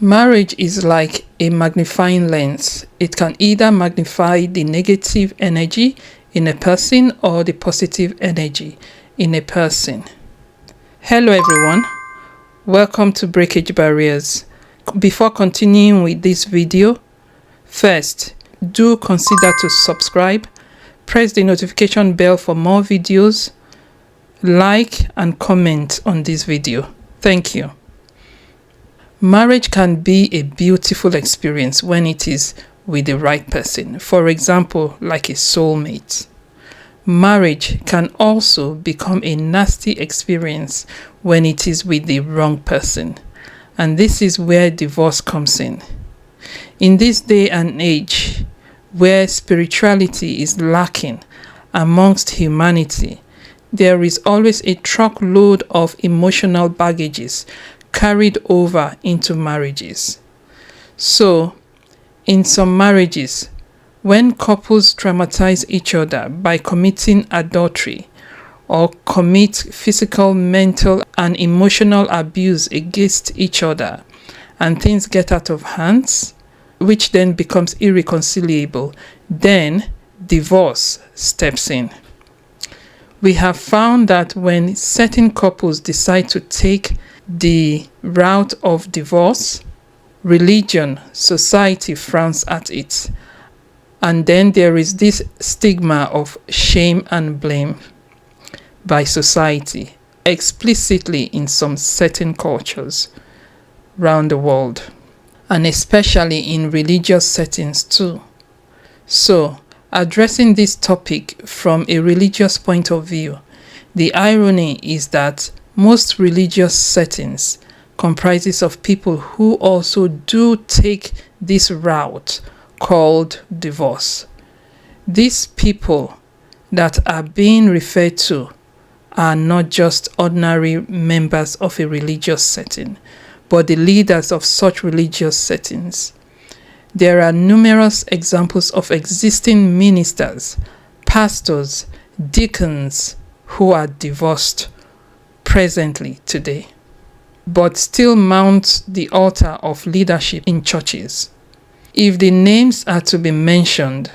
Marriage is like a magnifying lens. It can either magnify the negative energy in a person or the positive energy in a person. Hello everyone, welcome to Breakage Barriers. Before continuing with this video, first, do consider to subscribe, press the notification bell for more videos, like and comment on this video. Thank you. Marriage can be a beautiful experience when it is with the right person. For example, like a soulmate. Marriage can also become a nasty experience when it is with the wrong person. And this is where divorce comes in. In this day and age, where spirituality is lacking amongst humanity, there is always a truckload of emotional baggages carried over into marriages. So, in some marriages, when couples traumatize each other by committing adultery or commit physical, mental, and emotional abuse against each other, and things get out of hands, which then becomes irreconcilable, then divorce steps in. We have found that when certain couples decide to take the route of divorce, religion, society frowns at it. And then there is this stigma of shame and blame by society, explicitly in some certain cultures around the world, and especially in religious settings too. So, addressing this topic from a religious point of view, the irony is that most religious settings comprises of people who also do take this route called divorce. These people that are being referred to are not just ordinary members of a religious setting, but the leaders of such religious settings. There are numerous examples of existing ministers, pastors, deacons who are divorced presently today, but still mount the altar of leadership in churches. If the names are to be mentioned,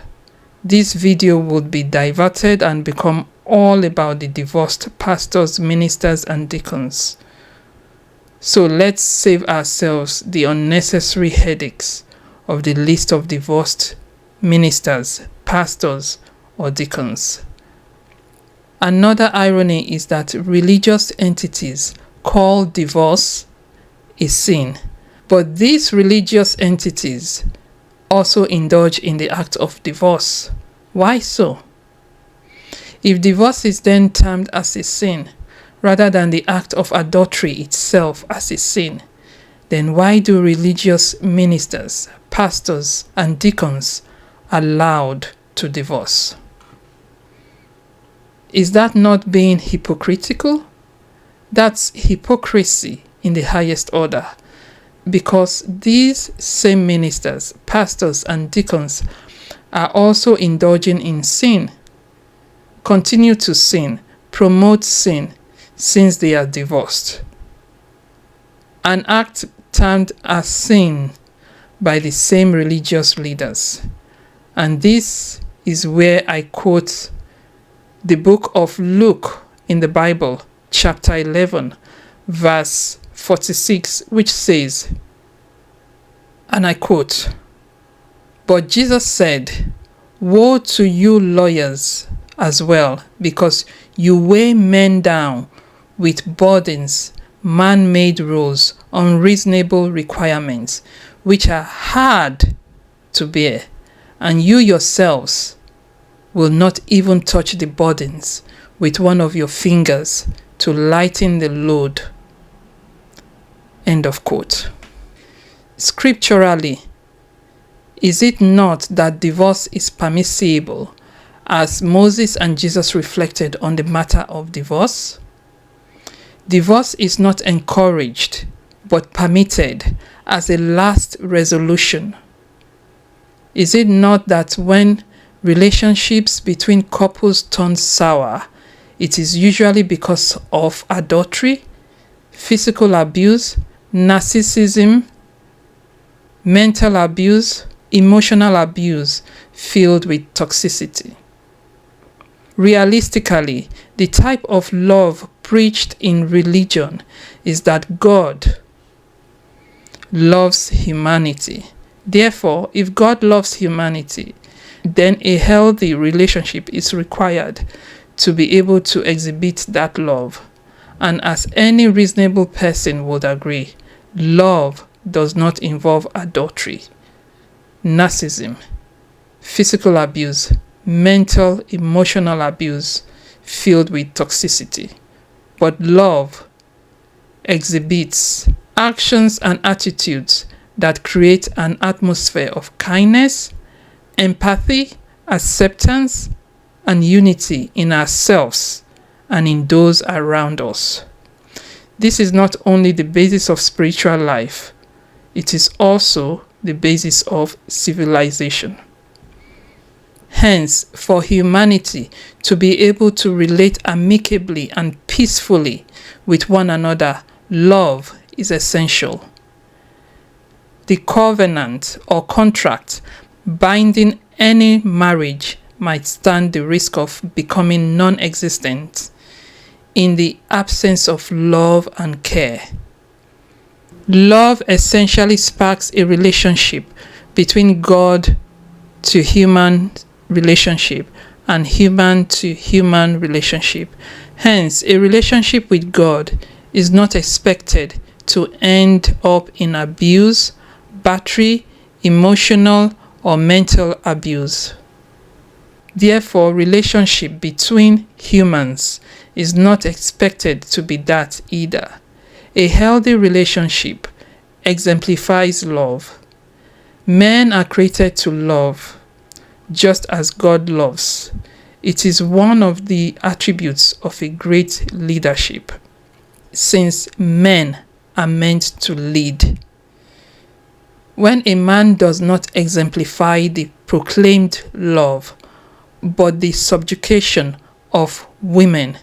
this video would be diverted and become all about the divorced pastors, ministers, and deacons. So let's save ourselves the unnecessary headaches of the list of divorced ministers, pastors, or deacons. Another irony is that religious entities call divorce a sin, but these religious entities also indulge in the act of divorce. Why so? If divorce is then termed as a sin, rather than the act of adultery itself as a sin, then why do religious ministers, pastors, and deacons allowed to divorce? Is that not being hypocritical? That's hypocrisy in the highest order, because these same ministers, pastors, and deacons are also indulging in sin, continue to sin, promote sin, since they are divorced. An act termed as sin by the same religious leaders. And this is where I quote the book of Luke in the Bible, chapter 11, verse 46, which says, and I quote, "But Jesus said, 'Woe to you lawyers as well, because you weigh men down with burdens, man-made rules, unreasonable requirements, which are hard to bear, and you yourselves will not even touch the burdens with one of your fingers to lighten the load.'" End of quote. Scripturally, is it not that divorce is permissible, as Moses and Jesus reflected on the matter of divorce? Divorce is not encouraged, but permitted as a last resolution. Is it not that when relationships between couples turn sour, it is usually because of adultery, physical abuse, narcissism, mental abuse, emotional abuse filled with toxicity. Realistically, the type of love preached in religion is that God loves humanity. Therefore, if God loves humanity, then a healthy relationship is required to be able to exhibit that love. And as any reasonable person would agree, love does not involve adultery, narcissism, physical abuse, mental, emotional abuse filled with toxicity. But love exhibits actions and attitudes that create an atmosphere of kindness, empathy, acceptance, and unity in ourselves and in those around us. This is not only the basis of spiritual life, it is also the basis of civilization. Hence, for humanity to be able to relate amicably and peacefully with one another, love is essential. The covenant or contract binding any marriage might stand the risk of becoming non-existent in the absence of love and care. Love essentially sparks a relationship between God to human relationship and human to human relationship. Hence, a relationship with God is not expected to end up in abuse, battery, emotional, or mental abuse. Therefore, relationship between humans is not expected to be that either. A healthy relationship exemplifies love. Men are created to love, just as God loves. It is one of the attributes of a great leadership, since men are meant to lead. When a man does not exemplify the proclaimed love, but the subjugation of women,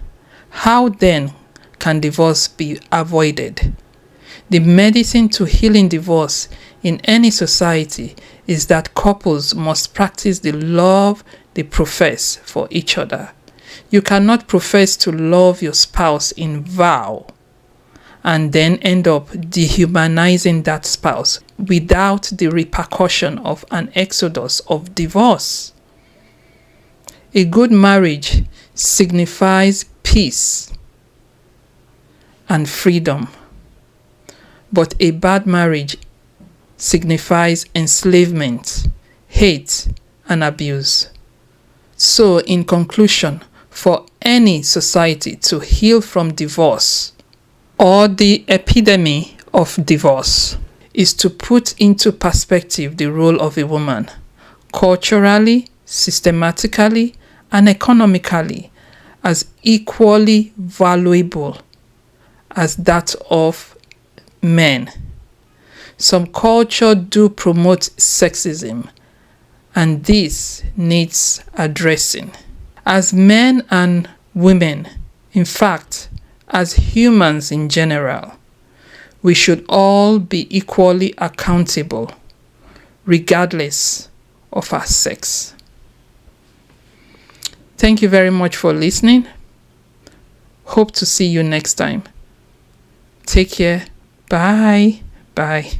how then can divorce be avoided? The medicine to healing divorce in any society is that couples must practice the love they profess for each other. You cannot profess to love your spouse in vow and then end up dehumanizing that spouse without the repercussion of an exodus of divorce. A good marriage signifies peace and freedom, but a bad marriage signifies enslavement, hate, and abuse. So, in conclusion, for any society to heal from divorce or the epidemic of divorce is to put into perspective the role of a woman culturally, systematically, and economically as equally valuable as that of men. Some culture do promote sexism, and this needs addressing. As men and women, in fact, as humans in general, we should all be equally accountable, regardless of our sex. Thank you very much for listening. Hope to see you next time. Take care. Bye. Bye.